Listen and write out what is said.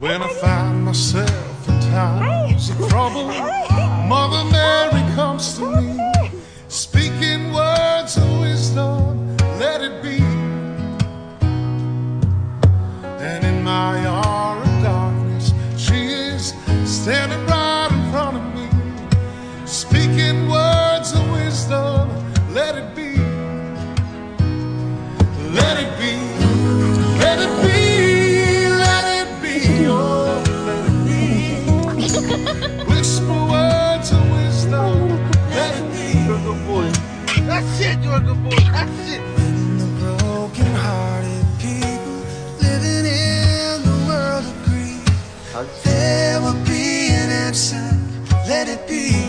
When I find myself in times of trouble, Mother Mary comes to me, speaking words of wisdom, let it be. And in my hour of darkness, she is standing right in front of me, speaking words of wisdom, let it be. Let it be, let it be, let it be, oh, let it be. Whisper words of wisdom, let it be. You're a good boy. That's it, you're a good boy. That's it. When the broken-hearted people living in the world agree, there will be an answer, let it be.